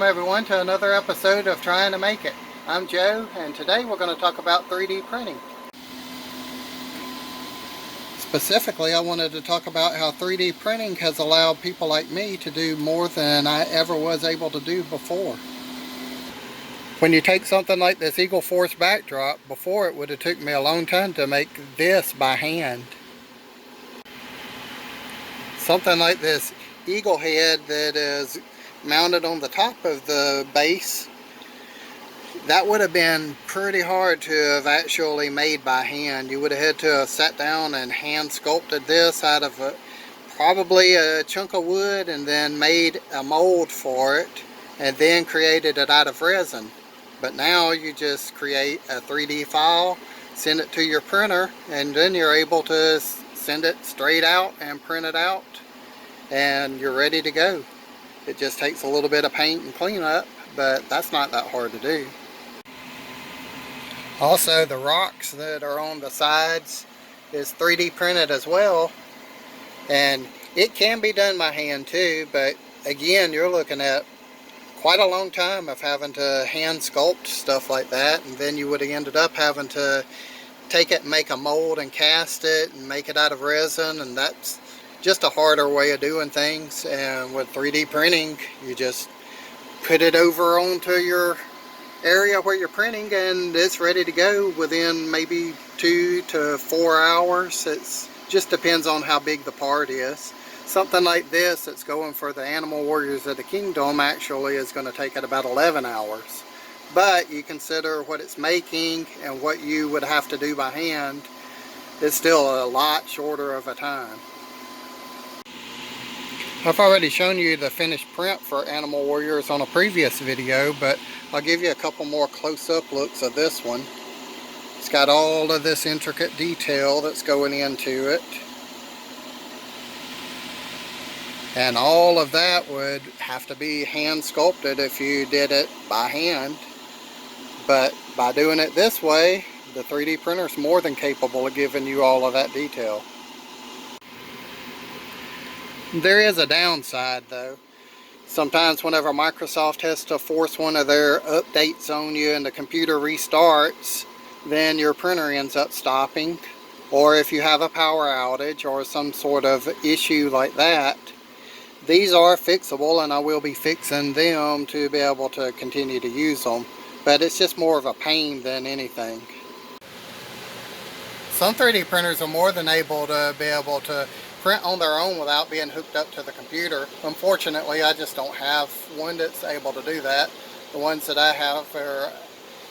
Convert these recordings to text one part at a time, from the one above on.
everyone to another episode of Trying to Make It. I'm Joe, and today we're going to talk about 3D printing. Specifically, I wanted to talk about how 3D printing has allowed people like me to do more than I ever was able to do before. When you take something like this Eagle Force backdrop, before it would have took me a long time to make this by hand. Something like this eagle head that is mounted on the top of the base, that would have been pretty hard to have actually made by hand. You would have had to have sat down and hand sculpted this out of probably a chunk of wood and then made a mold for it and then created it out of resin. But now you just create a 3D file, send it to your printer, and then you're able to send it straight out and print it out, and you're ready to go. It just takes a little bit of paint and cleanup, but that's not that hard to do. Also, the rocks that are on the sides is 3D printed as well, and it can be done by hand too, but again, you're looking at quite a long time of having to hand sculpt stuff like that, and then you would have ended up having to take it and make a mold and cast it and make it out of resin, and that's just a harder way of doing things. And with 3D printing, you just put it over onto your area where you're printing and it's ready to go within maybe 2 to 4 hours. It just depends on how big the part is. Something like this that's going for the Animal Warriors of the Kingdom actually is going to take it about 11 hours. But you consider what it's making and what you would have to do by hand, it's still a lot shorter of a time. I've already shown you the finished print for Animal Warriors on a previous video, but I'll give you a couple more close-up looks of this one. It's got all of this intricate detail that's going into it. And all of that would have to be hand sculpted if you did it by hand. But by doing it this way, the 3D printer is more than capable of giving you all of that detail. There is a downside though. Sometimes whenever Microsoft has to force one of their updates on you and the computer restarts, then your printer ends up stopping. Or if you have a power outage or some sort of issue like that, these are fixable, and I will be fixing them to be able to continue to use them. But it's just more of a pain than anything. Some 3D printers are more than able to print on their own without being hooked up to the computer. Unfortunately, I just don't have one that's able to do that. The ones that I have are,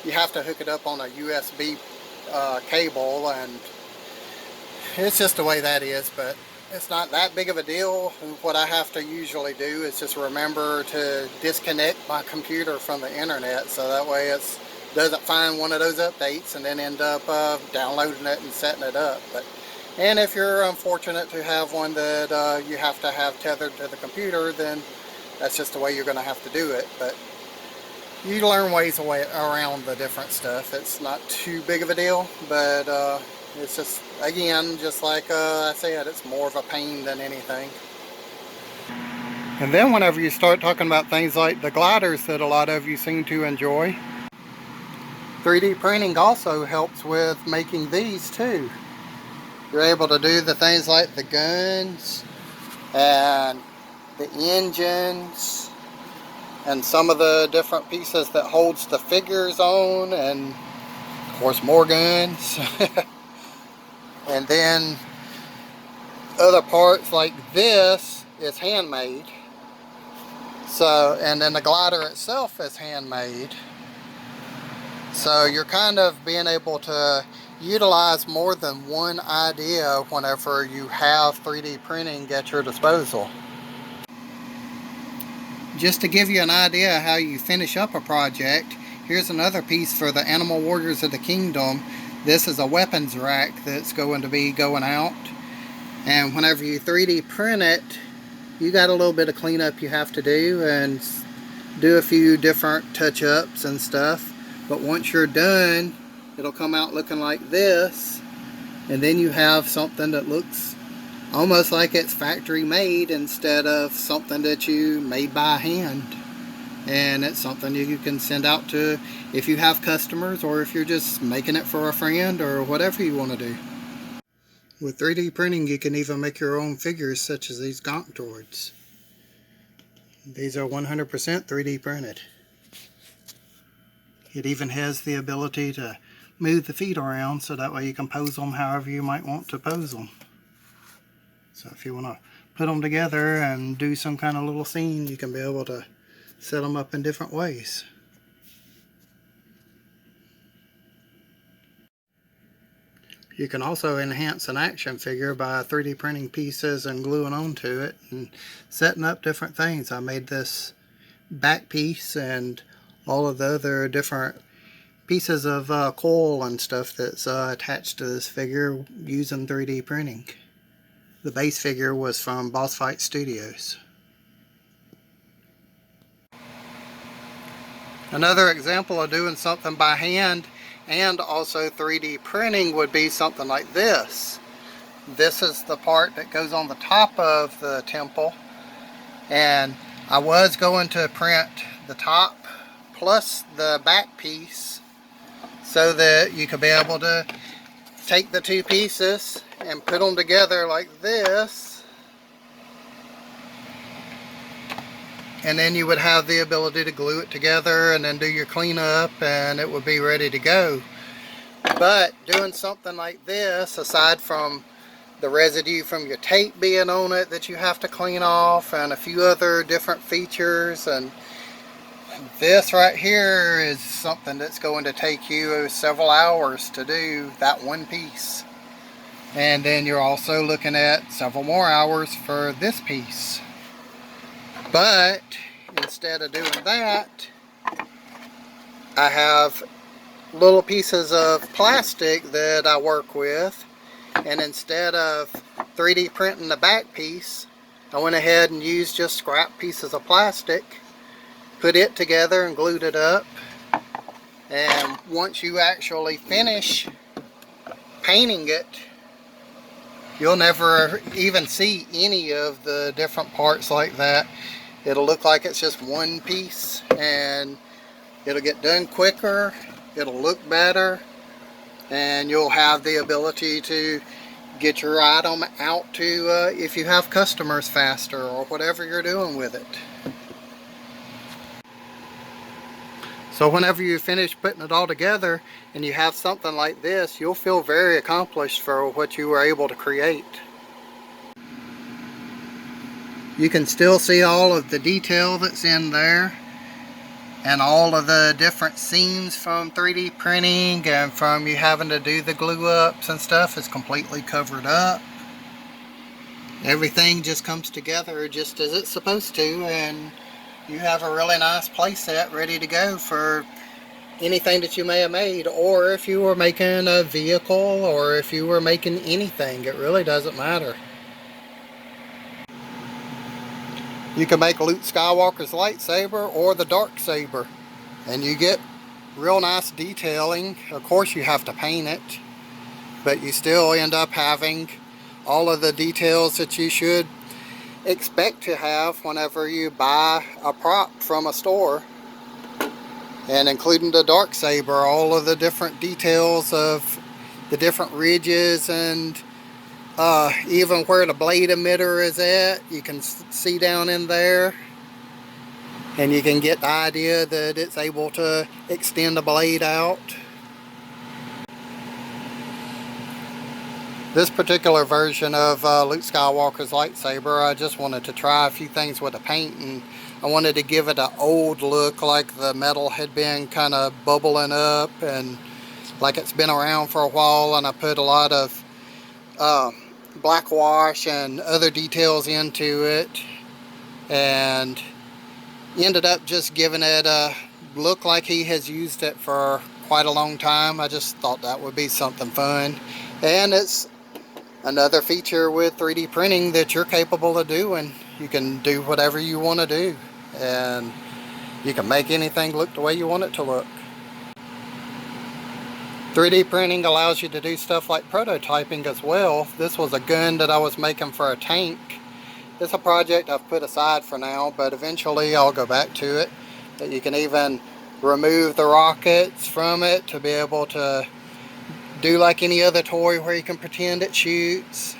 you have to hook it up on a USB cable, and it's just the way that is. But it's not that big of a deal. What I have to usually do is just remember to disconnect my computer from the internet, so that way it doesn't find one of those updates and then end up downloading it and setting it up. And if you're unfortunate to have one that you have to have tethered to the computer, then that's just the way you're going to have to do it. But you learn ways around the different stuff. It's not too big of a deal, but it's just, again, just like I said, it's more of a pain than anything. And then whenever you start talking about things like the gliders that a lot of you seem to enjoy, 3D printing also helps with making these too. You're able to do the things like the guns and the engines and some of the different pieces that holds the figures on, and of course more guns. And then other parts like this is handmade. So, and then the glider itself is handmade. So you're kind of being able to utilize more than one idea whenever you have 3D printing at your disposal. Just to give you an idea how you finish up a project, here's another piece for the Animal Warriors of the Kingdom. This is a weapons rack that's going to be going out, and whenever you 3D print it, you got a little bit of cleanup you have to do and do a few different touch-ups and stuff. But once you're done, it'll come out looking like this, and then you have something that looks almost like it's factory made instead of something that you made by hand. and it's something you can send out to if you have customers, or if you're just making it for a friend, or whatever you want to do. With 3D printing, you can even make your own figures, such as these Gonk droids. These are 100% 3D printed. It even has the ability to move the feet around, so that way you can pose them however you might want to pose them. So if you want to put them together and do some kind of little scene, you can be able to set them up in different ways. You can also enhance an action figure by 3D printing pieces and gluing onto it and setting up different things. I made this back piece and all of the other different pieces of coil and stuff that's attached to this figure using 3D printing. The base figure was from Boss Fight Studios. Another example of doing something by hand and also 3D printing would be something like this. This is the part that goes on the top of the temple, and I was going to print the top plus the back piece so that you could be able to take the two pieces and put them together like this, and then you would have the ability to glue it together and then do your cleanup and it would be ready to go. But doing something like this, aside from the residue from your tape being on it that you have to clean off and a few other different features, and this right here is something that's going to take you several hours to do that one piece. And then you're also looking at several more hours for this piece. But instead of doing that, I have little pieces of plastic that I work with, and instead of 3D printing the back piece, I went ahead and used just scrap pieces of plastic, put it together and glued it up. And once you actually finish painting it, you'll never even see any of the different parts like that. It'll look like it's just one piece, and it'll get done quicker, it'll look better, and you'll have the ability to get your item out to if you have customers faster, or whatever you're doing with it. So whenever you finish putting it all together and you have something like this, you'll feel very accomplished for what you were able to create. You can still see all of the detail that's in there, and all of the different scenes from 3D printing and from you having to do the glue ups and stuff is completely covered up. Everything just comes together just as it's supposed to, and you have a really nice playset ready to go for anything that you may have made, or if you were making a vehicle, or if you were making anything, it really doesn't matter. You can make Luke Skywalker's lightsaber or the dark saber, and you get real nice detailing. Of course you have to paint it, but you still end up having all of the details that you should expect to have whenever you buy a prop from a store. And including the dark saber, all of the different details of the different ridges, and even where the blade emitter is at, you can see down in there, and you can get the idea that it's able to extend the blade out. This particular version of Luke Skywalker's lightsaber, I just wanted to try a few things with the paint, and I wanted to give it an old look, like the metal had been kind of bubbling up and like it's been around for a while, and I put a lot of black wash and other details into it, and ended up just giving it a look like he has used it for quite a long time. I just thought that would be something fun, and it's another feature with 3D printing that you're capable of doing. You can do whatever you want to do, and you can make anything look the way you want it to look. 3D printing allows you to do stuff like prototyping as well. This was a gun that I was making for a tank. It's a project I've put aside for now, but eventually I'll go back to it. that you can even remove the rockets from it to be able to do like any other toy where you can pretend it shoots.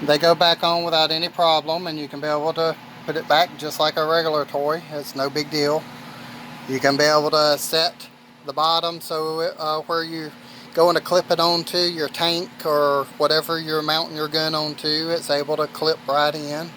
They go back on without any problem, and you can be able to put it back just like a regular toy. It's no big deal. You can be able to set the bottom so where you're going to clip it onto your tank or whatever you're mounting your gun onto, it's able to clip right in.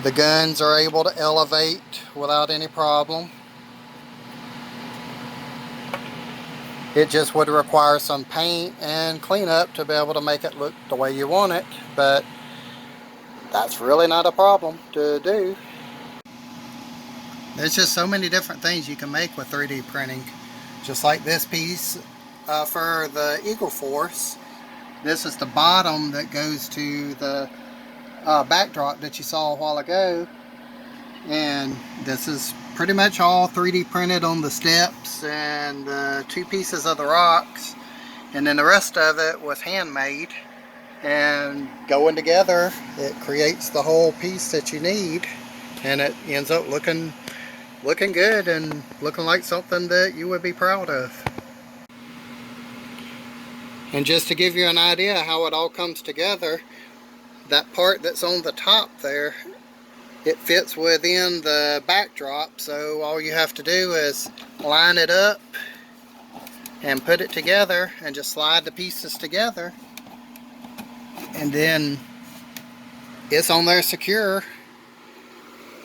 The guns are able to elevate without any problem. It just would require some paint and cleanup to be able to make it look the way you want it, but that's really not a problem to do. There's just so many different things you can make with 3D printing. Just like this piece for the Eagle Force. This is the bottom that goes to the backdrop that you saw a while ago. And this is pretty much all 3D printed on the steps and the two pieces of the rocks. And then the rest of it was handmade. And going together, it creates the whole piece that you need. And it ends up looking good and looking like something that you would be proud of. And just to give you an idea how it all comes together, that part that's on the top there, it fits within the backdrop, so all you have to do is line it up and put it together and just slide the pieces together, and then it's on there secure,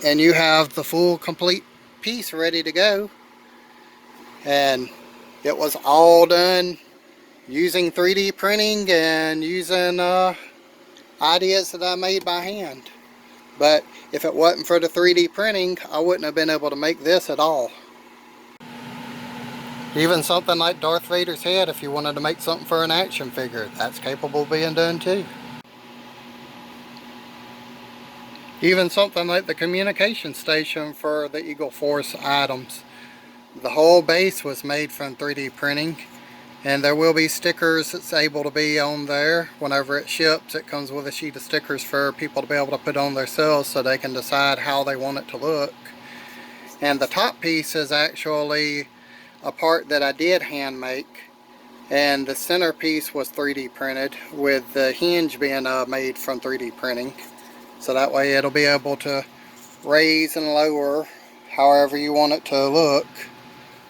and you have the full complete piece ready to go. And it was all done using 3D printing and using ideas that I made by hand. But if it wasn't for the 3D printing, I wouldn't have been able to make this at all. Even something like Darth Vader's head, if you wanted to make something for an action figure, that's capable of being done too. Even something like the communication station for the Eagle Force items. The whole base was made from 3D printing, and there will be stickers that's able to be on there. Whenever it ships, it comes with a sheet of stickers for people to be able to put on themselves so they can decide how they want it to look. And the top piece is actually a part that I did hand make, and the center piece was 3D printed with the hinge being made from 3D printing. So that way it'll be able to raise and lower however you want it to look.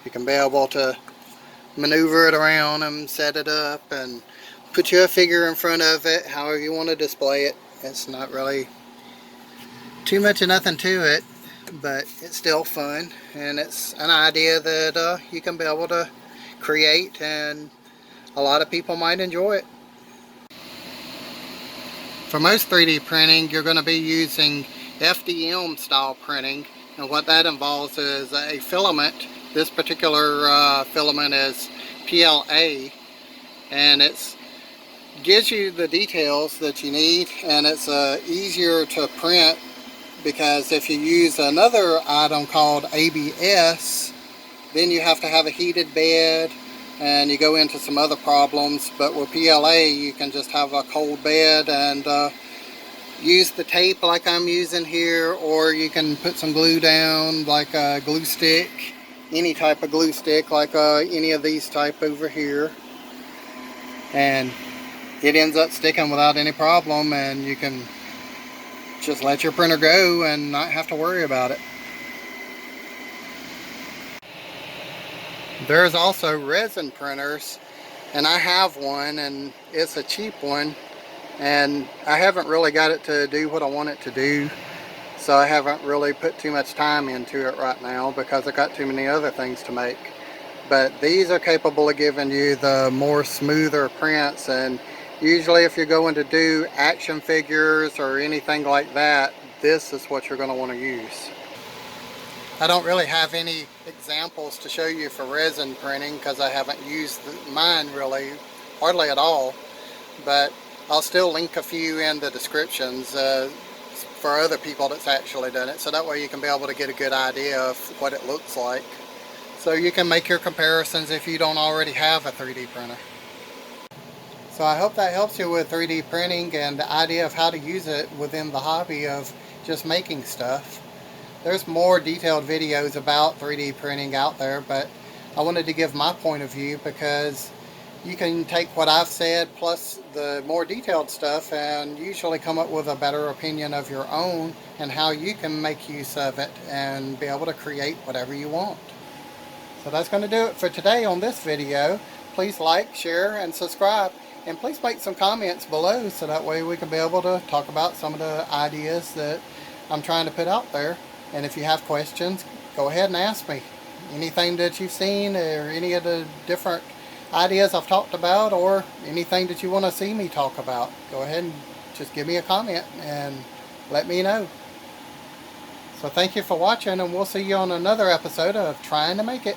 You can be able to maneuver it around and set it up and put you a figure in front of it however you want to display it. It's not really too much of nothing to it, but it's still fun, and it's an idea that you can be able to create, and a lot of people might enjoy it. For most 3D printing, you're going to be using FDM style printing, and what that involves is a filament. This particular filament is PLA, and it gives you the details that you need, and it's easier to print, because if you use another item called ABS, then you have to have a heated bed and you go into some other problems. But with PLA, you can just have a cold bed and use the tape like I'm using here, or you can put some glue down like a glue stick, any type of glue stick like any of these type over here, and it ends up sticking without any problem, and you can just let your printer go and not have to worry about it. There's also resin printers, and I have one, and it's a cheap one, and I haven't really got it to do what I want it to do, so I haven't really put too much time into it right now because I got too many other things to make. But these are capable of giving you the more smoother prints, and usually if you're going to do action figures or anything like that, this is what you're going to want to use. I don't really have any examples to show you for resin printing because I haven't used mine really hardly at all, but I'll still link a few in the descriptions for other people that's actually done it, so that way you can be able to get a good idea of what it looks like, so you can make your comparisons if you don't already have a 3D printer. So I hope that helps you with 3D printing and the idea of how to use it within the hobby of just making stuff. There's more detailed videos about 3D printing out there, but I wanted to give my point of view because you can take what I've said plus the more detailed stuff and usually come up with a better opinion of your own and how you can make use of it and be able to create whatever you want. So that's going to do it for today on this video. Please like, share, and subscribe. And please make some comments below so that way we can be able to talk about some of the ideas that I'm trying to put out there. And if you have questions, go ahead and ask me. Anything that you've seen or any of the different ideas I've talked about or anything that you want to see me talk about, go ahead and just give me a comment and let me know. So thank you for watching, and we'll see you on another episode of Trying to Make It.